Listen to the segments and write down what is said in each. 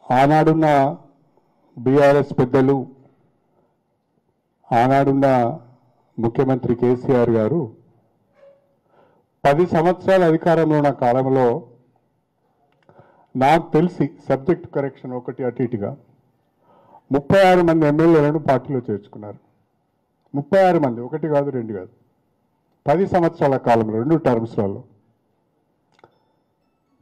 ఆనాడున్న BRS పెద్దలు, ఆనాడున్న ముఖ్యమంత్రి కేసీఆర్ గారు 10 సంవత్సరాల అధికారంలో ఉన్న కాలంలో నాకు తెలిసి సబ్జెక్ట్ కరెక్షన్ ఒకటి అటు ఇటుగా 36 మంది ఎమ్మెల్యేలను పార్టీలో చేర్చుకున్నారు. 36 మంది, ఒకటి కాదు రెండు కాదు, 10 సంవత్సరాల కాలంలో 2 టర్మ్స్లలో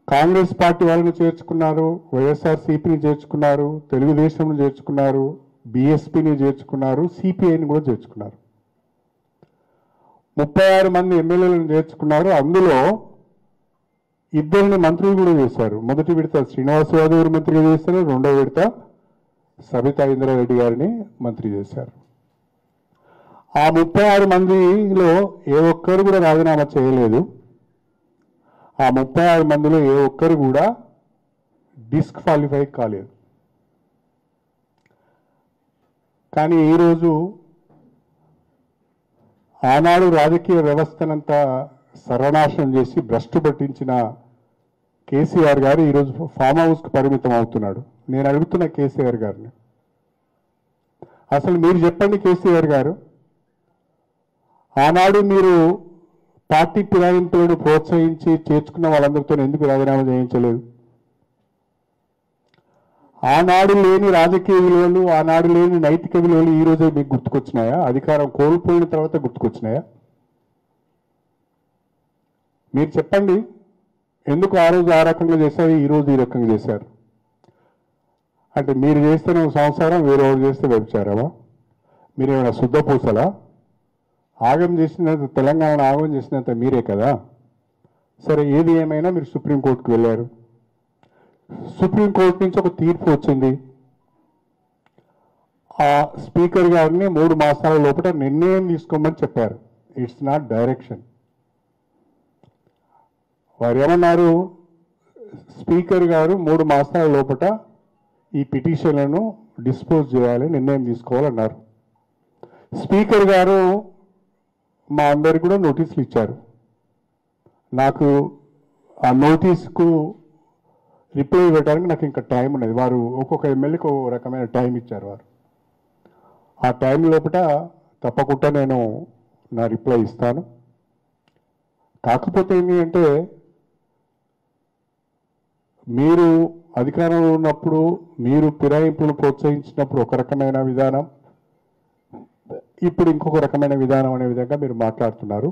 కాంగ్రెస్ పార్టీ వాళ్ళని చేర్చుకున్నారు, వైఎస్ఆర్సీపీని చేర్చుకున్నారు, తెలుగుదేశంను చేర్చుకున్నారు, బీఎస్పీని చేర్చుకున్నారు, సిపిఐని కూడా చేర్చుకున్నారు. 36 మంది ఎమ్మెల్యేలను చేర్చుకున్నారు. అందులో 2 మంత్రులు కూడా చేశారు. మొదటి విడత శ్రీనివాస్ యాదవ్ మంత్రిగా చేశారు, రెండో విడత సబితా ఇంద్రారెడ్డి గారిని మంత్రి చేశారు. ఆ 36 మందిలో ఏ ఒక్కరు కూడా రాజీనామా చేయలేదు. ఆ 36 మందిలో ఏ ఒక్కరు కూడా డిస్క్వాలిఫై కాలేదు. కానీ ఈరోజు ఆనాడు రాజకీయ వ్యవస్థనంతా సర్వనాశనం చేసి భ్రష్టు పట్టించిన కేసీఆర్ గారు ఈరోజు ఫామ్ హౌస్కి పరిమితం అవుతున్నాడు. నేను అడుగుతున్న కేసీఆర్ గారిని, అసలు మీరు చెప్పండి కేసీఆర్ గారు, ఆనాడు మీరు పార్టీ ఫిరాయింపులను ప్రోత్సహించి చేర్చుకున్న వాళ్ళందరితో ఎందుకు రాజీనామా చేయించలేదు? ఆనాడు లేని రాజకీయ విలువలు, ఆనాడు లేని నైతిక విలువలు ఈ రోజే మీకు గుర్తుకొచ్చినాయా? అధికారం కోల్పోయిన తర్వాత గుర్తుకొచ్చినాయా? మీరు చెప్పండి, ఎందుకు ఆ రోజు ఆ రకంగా చేశారు, ఈ రోజు ఈ రకంగా చేశారు? అంటే మీరు చేస్తే సంసారం, వేరే చేస్తే వ్యభిచారమా? మీరేమైనా శుద్ధపూసలా? ఆగం చేసినంత, తెలంగాణ ఆగం చేసినంత మీరే కదా. సరే, ఏది ఏమైనా మీరు సుప్రీంకోర్టుకు వెళ్ళారు. సుప్రీంకోర్టు నుంచి ఒక తీర్పు వచ్చింది. ఆ స్పీకర్ గారిని 3 మాసాల లోపల నిర్ణయం తీసుకోమని చెప్పారు. It's not direction. వారు ఏమన్నారు, స్పీకర్ గారు 3 మాసాల లోపల ఈ పిటిషన్లను డిస్పోజ్ చేయాలి, నిర్ణయం తీసుకోవాలన్నారు. స్పీకర్ గారు మా అందరికి కూడా నోటీసులు ఇచ్చారు. నాకు ఆ నోటీస్కు రిప్లై ఇవ్వడానికి నాకు ఇంకా టైం ఉన్నది. వారు ఒక్కొక్క ఎమ్మెల్యేకి ఒక రకమైన టైం ఇచ్చారు. వారు ఆ టైం లోపల తప్పకుండా నేను నా రిప్లై ఇస్తాను. కాకపోతే ఏంటి అంటే, మీరు అధికారంలో ఉన్నప్పుడు మీరు ఫిరాయింపులు ప్రోత్సహించినప్పుడు ఒక రకమైన విధానం, ఇప్పుడు ఇంకొక రకమైన విధానం అనే విధంగా మీరు మాట్లాడుతున్నారు.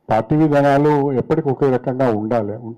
పార్టీ విధానాలు ఎప్పటికీ ఒకే రకంగా ఉండాలి. ఉంటే